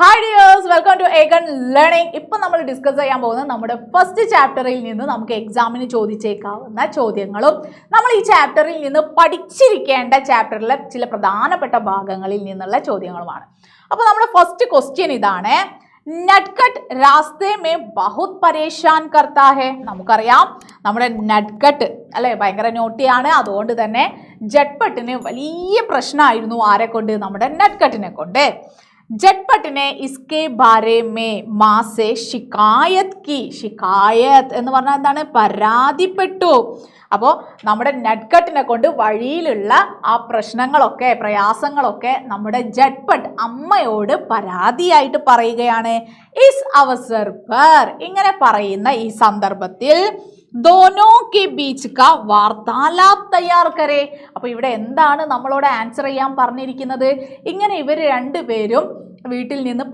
Hi dears, welcome to Aegon learning. ഇപ്പം നമ്മൾ discuss ചെയ്യാൻ പോകുന്നത് നമ്മുടെ ഫസ്റ്റ് ചാപ്റ്ററിൽ നിന്ന് നമുക്ക് എക്സാമിന് ചോദിച്ചേക്കാവുന്ന ചോദ്യങ്ങളും നമ്മൾ ഈ ചാപ്റ്ററിൽ നിന്ന് പഠിച്ചിരിക്കേണ്ട ചാപ്റ്ററിലെ ചില പ്രധാനപ്പെട്ട ഭാഗങ്ങളിൽ നിന്നുള്ള ചോദ്യങ്ങളുമാണ്. അപ്പോൾ നമ്മുടെ ഫസ്റ്റ് ക്വസ്റ്റ്യൻ ഇതാണ്, നട്ട്കട്ട് രാസ്തേ മേ ബഹുത് പരേഷാൻ കർത്താ ഹെ. നമുക്കറിയാം നമ്മുടെ നട്ട്കട്ട് അല്ലെ ഭയങ്കര നോട്ടിയാണ്. അതുകൊണ്ട് തന്നെ ജട്ട്പട്ടിന് വലിയ പ്രശ്നമായിരുന്നു. ആരെ കൊണ്ട്? നമ്മുടെ നട്ട്കട്ടിനെ കൊണ്ട്. ജട്ട്പട്ട് ने इसके बारे में माँ से शिकायत की. शिकायत എന്ന് പറഞ്ഞാൽ എന്താണ്? പരാതിപ്പെട്ടു. അപ്പോൾ നമ്മുടെ നട്ട്കട്ടിനെ കൊണ്ട് വഴിയിലുള്ള ആ പ്രശ്നങ്ങളൊക്കെ പ്രയാസങ്ങളൊക്കെ നമ്മുടെ ജട്ട്പട്ട് അമ്മയോട് പരാതിയായിട്ട് പറയുകയാണ്. ഇസ് അവസർ പർ, ഇങ്ങനെ പറയുന്ന ഈ സന്ദർഭത്തിൽ ദോനോ കെ ബീച്ച് കാ വാർത്താലാപ് തയ്യാർ കരേ. അപ്പോൾ ഇവിടെ എന്താണ് നമ്മളോട് ആൻസർ ചെയ്യാൻ പറഞ്ഞിരിക്കുന്നത്? ഇങ്ങനെ ഇവർ രണ്ടുപേരും വീട്ടിൽ നിന്ന്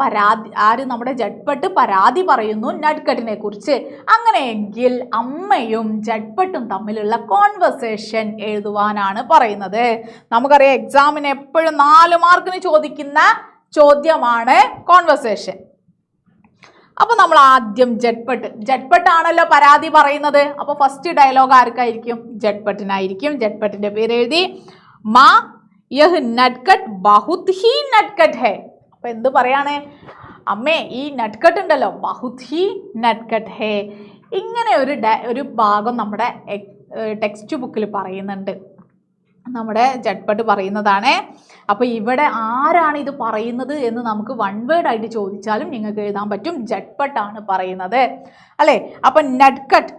നമ്മുടെ ജട്ട്പട്ട് പരാതി പറയുന്നു നട്ട്കട്ടിനെ കുറിച്ച്. അങ്ങനെയെങ്കിൽ അമ്മയും ജട്ട്പട്ടും തമ്മിലുള്ള കോൺവെർസേഷൻ എഴുതുവാനാണ് പറയുന്നത്. നമുക്കറിയാം എക്സാമിന് എപ്പോഴും 4 മാർക്കിന് ചോദിക്കുന്ന ചോദ്യമാണ് കോൺവെർസേഷൻ. അപ്പൊ നമ്മൾ ആദ്യം ജട്ട്പട്ടാണല്ലോ പരാതി പറയുന്നത്. അപ്പൊ ഫസ്റ്റ് ഡയലോഗ് ആർക്കായിരിക്കും? ജട്ട്പട്ടിനായിരിക്കും. ജട്ട്പട്ടിന്റെ പേര് എഴുതി. മാ യഹ് നട്ട്കട്ട് ബഹുത് ഹി നട്ട്കട്ട് ഹെ. അപ്പൊ എന്ത് പറയാണ്? അമ്മേ, ഈ നട്ട്കട്ട് ഉണ്ടല്ലോ ബഹുത് ഹി നട്ട്കട്ട് ഹെ. ഇങ്ങനെ ഒരു ഭാഗം നമ്മുടെ ടെക്സ്റ്റ് ബുക്കിൽ പറയുന്നുണ്ട്. നമ്മുടെ ജട്ട്പട്ട് പറയുന്നതാണ്. അപ്പോൾ ഇവിടെ ആരാണ് ഇത് പറയുന്നത് എന്ന് നമുക്ക് വൺ വേർഡ് ആയിട്ട് ചോദിച്ചാലും നിങ്ങൾക്ക് എഴുതാൻ പറ്റും. ജട്ട്പട്ടാണ് പറയുന്നത് അല്ലേ? അപ്പം നട്ട്കട്ട്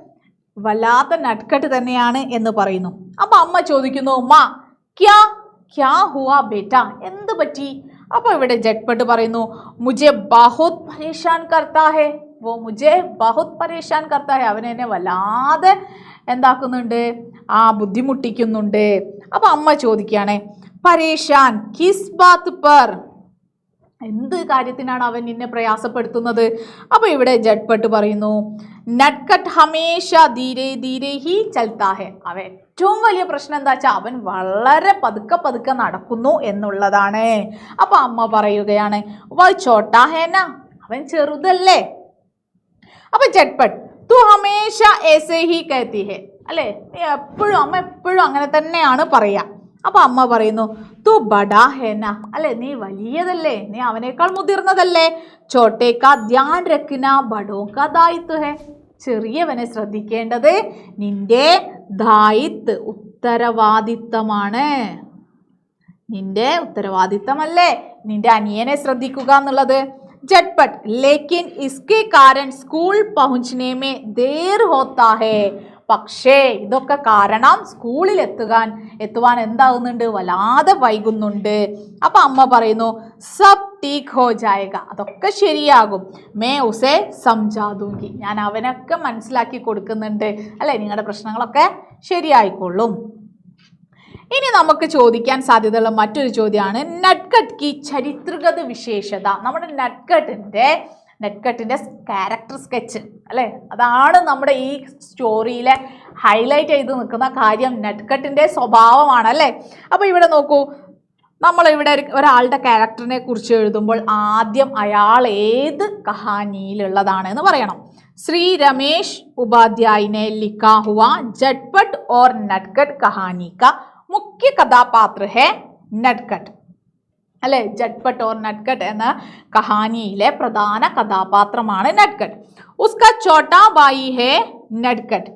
വല്ലാത്ത നട്ട്കട്ട് തന്നെയാണ് എന്ന് പറയുന്നു. അപ്പം അമ്മ ചോദിക്കുന്നു, മാ ക്യാ ക്യാ ഹുവാ ബേട്ട, എന്ത് പറ്റി? അപ്പോൾ ഇവിടെ ജട്ട്പട്ട് പറയുന്നു, മുझे बहुत परेशान करता है. वो मुझे बहुत परेशान करता है. അവൻ എന്നെ വല്ലാതെ എന്താക്കുന്നുണ്ട്? ബുദ്ധിമുട്ടിക്കുന്നുണ്ട്. അപ്പൊ അമ്മ ചോദിക്കുകയാണ്, പരേഷാൻ കിസ് ബാത് പർ, എന്ത് കാര്യത്തിനാണ് അവൻ നിന്നെ പ്രയാസപ്പെടുത്തുന്നത്? അപ്പൊ ഇവിടെ ജട്ട്പട്ട് പറയുന്നു, നട്ട്കട്ട് ഹമേഷ ധീരെ ധീരെ ഹി ചൽത്താ ഹെ. അവൻ ഏറ്റവും വലിയ പ്രശ്നം എന്താ വെച്ചാൽ അവൻ വളരെ പതുക്കെ നടക്കുന്നു എന്നുള്ളതാണ്. അപ്പൊ അമ്മ പറയുകയാണ്, വ ചോട്ടാ ഹേന, അവൻ ചെറുതല്ലേ. അപ്പൊ ജട്ട്പട്ട് തു ഹമേഷ ऐसे ही कहती है, അല്ലേ? അമ്മ എപ്പോഴും അങ്ങനെ തന്നെയാണ് പറയാ. അപ്പൊ അമ്മ പറയുന്നു, തു ബഡാ ഹേന, അല്ലെ നീ വലിയതല്ലേ, നീ അവനേക്കാൾ മുതിർന്നതല്ലേ. ചോട്ടേക്കാ ധ്യാൻ രഖ്ന ബഡോ കാ ദായിത്വ ഹെ. ചെറിയവനെ ശ്രദ്ധിക്കേണ്ടത് നിന്റെ ദായിത്ത്, ഉത്തരവാദിത്തമാണ്. നിന്റെ ഉത്തരവാദിത്തമല്ലേ നിന്റെ അനിയനെ ശ്രദ്ധിക്കുക എന്നുള്ളത്. ജട്ട്പട്ട് ലേക്കിൻ ഇസ്കെ കാരൻ സ്കൂൾ പहुंचने में देर होता है. പക്ഷേ ഇതൊക്കെ കാരണം സ്കൂളിൽ എത്തുവാൻ എന്താകുന്നുണ്ട്? വല്ലാതെ വൈകുന്നുണ്ട്. അപ്പൊ അമ്മ പറയുന്നു, സബ് ടീക് ഹോ ജായേഗ, അതൊക്കെ ശരിയാകും. മേ ഉസേ സംജാ ദൂംഗി, ഞാൻ അവനൊക്കെ മനസ്സിലാക്കി കൊടുക്കുന്നുണ്ട്, അല്ലെ? നിങ്ങളുടെ പ്രശ്നങ്ങളൊക്കെ ശരിയായിക്കൊള്ളും. ഇനി നമുക്ക് ചോദിക്കാൻ സാധ്യതയുള്ള മറ്റൊരു ചോദ്യമാണ് നട്ട്കട്ട് കി ചരിത്രഗത വിശേഷത. നമ്മുടെ നട്ട്കട്ടിന്റെ ക്യാരക്ടർ സ്കെച്ച് അല്ലെ, അതാണ് നമ്മുടെ ഈ സ്റ്റോറിയിലെ ഹൈലൈറ്റ് ചെയ്ത് നിൽക്കുന്ന കാര്യം. നട്ട്കട്ടിന്റെ സ്വഭാവമാണ് അല്ലെ. അപ്പൊ ഇവിടെ നോക്കൂ, നമ്മളിവിടെ ഒരാളുടെ ക്യാരക്ടറിനെ കുറിച്ച് എഴുതുമ്പോൾ ആദ്യം അയാൾ ഏത് കഹാനിയിലുള്ളതാണെന്ന് പറയണം. ശ്രീ രമേശ് ഉപാധ്യായനെ ലിഖാ ഹുവാ ജട്ട്പട്ട് ഓർ നട്ട്കട്ട് കഹാനി കാ മുഖ്യ കഥാപാത്ര ഹെ നട്ട്കട്ട്, അല്ലെ? ജട്ട്പട്ട് ഓർ നട്ട്കട്ട് എന്ന കഹാനിയിലെ പ്രധാന കഥാപാത്രമാണ് നട്ട്കട്ട്. ഉസ്കാ ചോട്ടാ ഭായി ഹെ നട്ട്കട്ട്.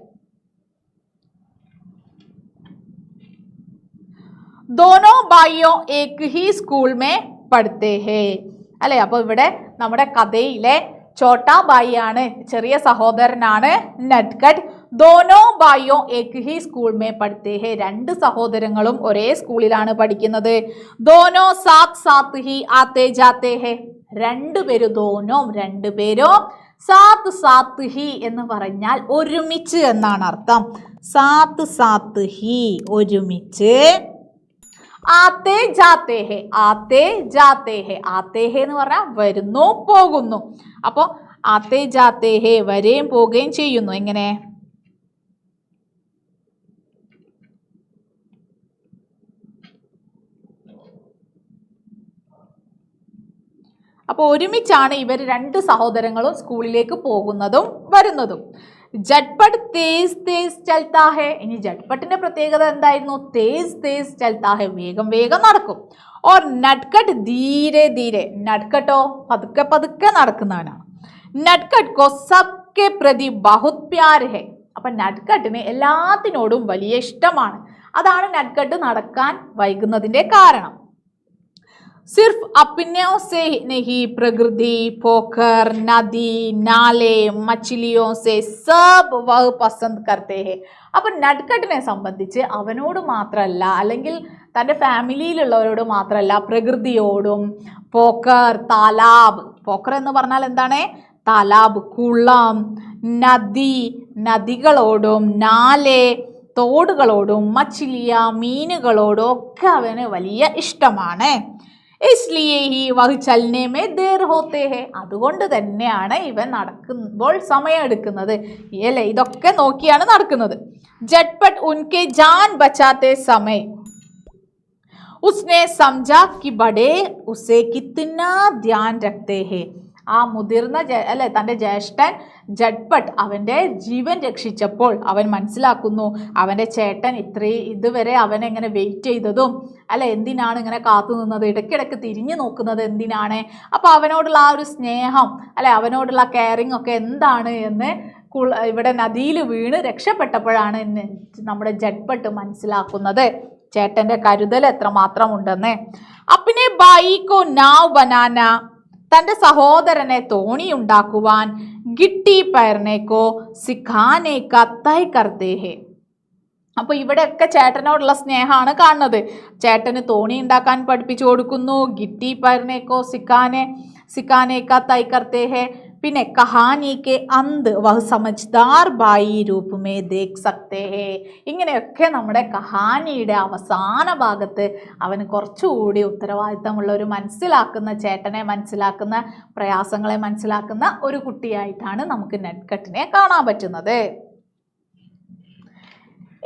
दोनों भाइयों एक ही स्कूल में पढ़ते हैं, അല്ലെ? അപ്പൊ ഇവിടെ നമ്മുടെ കഥയിലെ ചോട്ടാ ഭായി ആണ്, ചെറിയ സഹോദരനാണ് നട്ട്കട്ട്. ദോനോ ഭായിയോ ഏക് ഹി സ്കൂൾ മേ പഠിത്തേ ഹെ, 2 സഹോദരങ്ങളും ഒരേ സ്കൂളിലാണ് പഠിക്കുന്നത്. ദോനോ സാത്ത് സാത്ത് ഹി ആത്തെ ജാത്തെ ഹെ, രണ്ടുപേരും സാത്ത് സാത്ത് ഹി എന്ന് പറഞ്ഞാൽ ഒരുമിച്ച് എന്നാണ് അർത്ഥം. സാത്ത് സാത്ത് ഹി ഒരുമിച്ച്. ആത്തെ ജാത്തെ ഹെ, ആത്തെ ജാത്തെ ഹെ, ആത്തെ ഹെ എന്ന് പറഞ്ഞാൽ വരുന്നു പോകുന്നു. അപ്പോൾ ആത്തെ ജാത്തെ ഹെ വരെയും പോവുകയും ചെയ്യുന്നു. എങ്ങനെ? അപ്പോൾ ഒരുമിച്ചാണ് ഇവർ രണ്ട് സഹോദരങ്ങളും സ്കൂളിലേക്ക് പോകുന്നതും വരുന്നതും. ജട്ട്പട്ട് തേസ് തേസ് ചൽത്താ ഹെ. ഇനി ജട്ട്പട്ടിന്റെ പ്രത്യേകത എന്തായിരുന്നു? തേസ് തേസ് ചൽത്താ ഹെ, വേഗം വേഗം നടക്കും. ഓർ നട്ട്കട്ട് ധീരെ ധീരെ. നട്ട്കട്ടോ പതുക്കെ പതുക്കെ നടക്കുന്നവനാണ്. നട്ട്കട്ട് കോ സബ്കെ പ്രതി ബഹുത് പ്യാർ ഹെ. അപ്പൊ നട്ട്കട്ടിന് എല്ലാത്തിനോടും വലിയ ഇഷ്ടമാണ്. അതാണ് നട്ട്കട്ട് നടക്കാൻ വൈകുന്നതിന്റെ കാരണം. സിർഫ് അപ്നോ സേ നഹി പ്രകൃതി, പോഖർ, നദി, നാലെ, മച്ചിലിയോ സേ സബ് വഹ് പസന്ദ് കർത്തേ ഹെ. അപ്പൊ നട്ട്കട്ടിനെ സംബന്ധിച്ച് അവനോട് മാത്രമല്ല, അല്ലെങ്കിൽ തൻ്റെ ഫാമിലിയിലുള്ളവരോട് മാത്രമല്ല, പ്രകൃതിയോടും, പോഖർ, താലാബ്, പോഖർ എന്ന് പറഞ്ഞാൽ എന്താണ്? താലാബ്, കുളം, നദി, നദികളോടും, നാലെ, തോടുകളോടും, മച്ചിലിയ, മീനുകളോടും ഒക്കെ അവന് വലിയ ഇഷ്ടമാണ്. ഇസ്ലിയേ ഹി വഹ് ചലനെ മേ ദേർ ഹോത്തേ ഹെ. അതുകൊണ്ട് തന്നെയാണ് ഇവൻ നടക്കുമ്പോൾ സമയം എടുക്കുന്നത്. അല്ലേ, ഇതൊക്കെ നോക്കിയാണ് നടക്കുന്നത്. ജട്ട്പട്ട് ഉൻകെ ജാൻ ബച്ചാത്തെ സമയ ഉസ്നെ സംജാ കി ബഡേ ഉസേ കിतना ധ്യാൻ രഖ്തേ ഹെ. ആ മുതിർന്ന അല്ലെ തൻ്റെ ജ്യേഷ്ഠൻ ജട്ട്പട്ട് അവൻ്റെ ജീവൻ രക്ഷിച്ചപ്പോൾ അവൻ മനസ്സിലാക്കുന്നു അവൻ്റെ ചേട്ടൻ ഇതുവരെ അവനെങ്ങനെ വെയിറ്റ് ചെയ്തതും അല്ലെ എന്തിനാണ് ഇങ്ങനെ കാത്തു നിന്നത്, ഇടയ്ക്കിടയ്ക്ക് തിരിഞ്ഞു നോക്കുന്നത് എന്തിനാണ്. അപ്പോൾ അവനോടുള്ള ആ ഒരു സ്നേഹം അല്ലെ അവനോടുള്ള കെയറിങ് ഒക്കെ എന്താണ് എന്ന് ഇവിടെ നദിയിൽ വീണ് രക്ഷപ്പെട്ടപ്പോഴാണ് നമ്മുടെ ജട്ട്പട്ട് മനസ്സിലാക്കുന്നത് ചേട്ടൻ്റെ കരുതൽ എത്രമാത്രം ഉണ്ടെന്ന്. അപ്പിനെ ബായിക്കോ നാവ് ബനാന, തൻ്റെ സഹോദരനെ തോണി ഉണ്ടാക്കുവാൻ, ഗിട്ടി പയർനേക്കോ സിഖാനേക്ക തൈ കർത്തേ ഹെ. അപ്പോൾ ഇവിടെയൊക്കെ ചേട്ടനോടുള്ള സ്നേഹമാണ് കാണുന്നത്. ചേട്ടന് തോണി ഉണ്ടാക്കാൻ പഠിപ്പിച്ചു കൊടുക്കുന്നു. ഗിട്ടി പയർനേക്കോ സിഖാനേക്ക തൈ കർത്തേ ഹെ. പിന്നെ കഹാനി കെ അന്ത് വഹ് സമജ്ദാർ ബായി രൂപ് മേ ദേഖ് സക്തേ ഹേ. ഇങ്ങനെയൊക്കെ നമ്മുടെ കഹാനിയുടെ അവസാന ഭാഗത്ത് അവന് കുറച്ചുകൂടി ഉത്തരവാദിത്തമുള്ള ഒരു മനസ്സിലാക്കുന്ന ചേട്ടനെ മനസ്സിലാക്കുന്ന പ്രയാസങ്ങളെ മനസ്സിലാക്കുന്ന ഒരു കുട്ടിയായിട്ടാണ് നമുക്ക് നട്ട്കട്ടിനെ കാണാൻ പറ്റുന്നത്.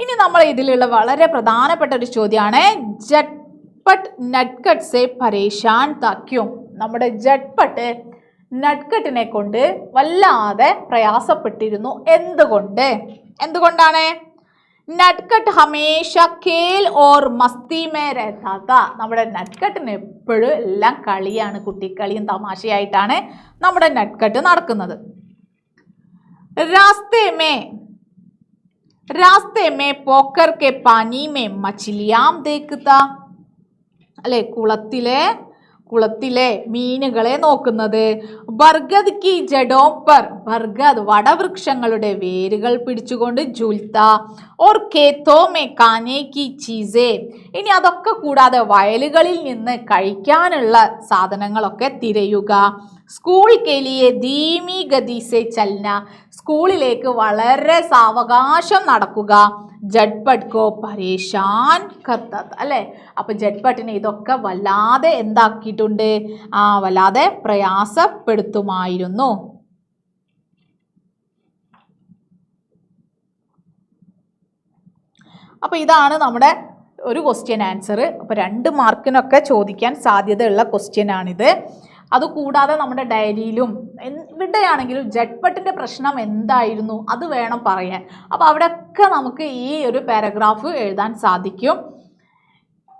ഇനി നമ്മൾ ഇതിലുള്ള വളരെ പ്രധാനപ്പെട്ട ഒരു ചോദ്യമാണ് ജട്ട്പട്ട് നട്ട്കട്ട് സെ പരേഷാൻ താ ക്യോ. നമ്മുടെ ജട്ട്പട്ട് നട്ട്കട്ടിനെ കൊണ്ട് വല്ലാതെ പ്രയാസപ്പെട്ടിരുന്നു. എന്തുകൊണ്ടാണ്? നട്ട്കട്ട് ഹമേഷ ഖേൽ ഓർ മസ്തി മേ രഹതാ താ. നമ്മുടെ നട്ട്കട്ടിന് എപ്പോഴും എല്ലാം കളിയാണ്, കുട്ടിക്കളിയും തമാശയായിട്ടാണ് നമ്മുടെ നട്ട്കട്ട് നടക്കുന്നത്. രാസ്തേ മേ പോക്കർ കെ പാനി മേ മച്ചിലിയാം ദേഖ്താ. അല്ലെ, കുളത്തിലെ മീനുകളെ നോക്കുന്നത്. ബർഗദ് കി ജഡോം പർ, ബർഗദ് വടവൃക്ഷങ്ങളുടെ വേരുകൾ പിടിച്ചുകൊണ്ട് ജുൽത്ത. ഓർ ഖേത്തോ മേ കാനേ കി ചീസേ. ഇനി അതൊക്കെ കൂടാതെ വയലുകളിൽ നിന്ന് കഴിക്കാനുള്ള സാധനങ്ങളൊക്കെ തിരയുക. സ്കൂൾ കെലിയെ ധീമി ഗതി സെ ചലന, സ്കൂളിലേക്ക് വളരെ സാവകാശം നടക്കുക. ജട്ട്പട്ട് കോ പരേഷാൻ കർത്താ. അല്ലേ, അപ്പൊ ജട്ട്പട്ടിനെ ഇതൊക്കെ വല്ലാതെ എന്താക്കിയിട്ടുണ്ട്? വല്ലാതെ പ്രയാസപ്പെടുത്തുമായിരുന്നു. അപ്പൊ ഇതാണ് നമ്മുടെ ഒരു ക്വസ്റ്റ്യൻ ആൻസർ. അപ്പൊ 2 മാർക്കിനൊക്കെ ചോദിക്കാൻ സാധ്യതയുള്ള ക്വസ്റ്റ്യൻ ആണിത്. അതുകൂടാതെ നമ്മുടെ ഡയറിയിലും ഇവിടെയാണെങ്കിലും ജട്ട്പട്ടിന്റെ പ്രശ്നം എന്തായിരുന്നു അത് വേണം പറയാൻ. അപ്പോൾ അവിടെയൊക്കെ നമുക്ക് ഈ ഒരു പാരഗ്രാഫ് എഴുതാൻ സാധിക്കും.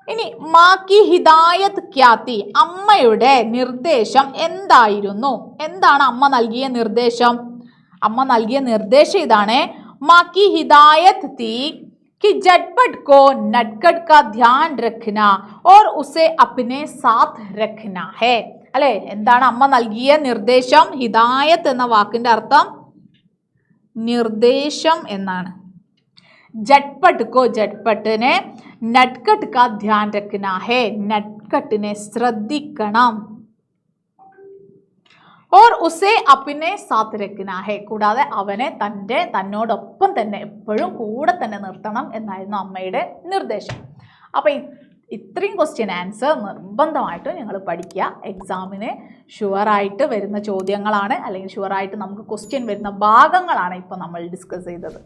ഇനി മാക്കി ഹിദായത് ക്യാത്തി, അമ്മയുടെ നിർദ്ദേശം എന്തായിരുന്നു? എന്താണ് അമ്മ നൽകിയ നിർദ്ദേശം? അമ്മ നൽകിയ നിർദ്ദേശം ഇതാണ്. മാക്കി ഹിദായത് തീ कि झटपट को नटखट का ध्यान रखना और उसे अपने साथ रखना है. അല്ലെ, എന്താണ് അമ്മ നൽകിയ നിർദ്ദേശം? ഹിദായത്ത് എന്ന വാക്കിന്റെ അർത്ഥം നിർദ്ദേശം എന്നാണ്. झटपट को, झटपटനെ നട്ട്കട്ട് കാ ധ്യാൻ രഖ്ന ഹേ, നട്ട്കട്ടിനെ ശ്രദ്ധിക്കണം. ഓർ ഉസേ അപ്പിനെ സാത്ത് രഖ്ന ഹേ, കൂടാതെ അവനെ തന്നോടൊപ്പം തന്നെ എപ്പോഴും കൂടെ തന്നെ നിർത്തണം എന്നായിരുന്നു അമ്മയുടെ നിർദ്ദേശം. അപ്പം ഇത്രയും ക്വസ്റ്റ്യൻ ആൻസർ നിർബന്ധമായിട്ടും നിങ്ങൾ പഠിക്കുക. എക്സാമിന് ഷുവറായിട്ട് വരുന്ന ചോദ്യങ്ങളാണ്, അല്ലെങ്കിൽ ഷുവറായിട്ട് നമുക്ക് ക്വസ്റ്റ്യൻ വരുന്ന ഭാഗങ്ങളാണ് ഇപ്പോൾ നമ്മൾ ഡിസ്കസ് ചെയ്തത്.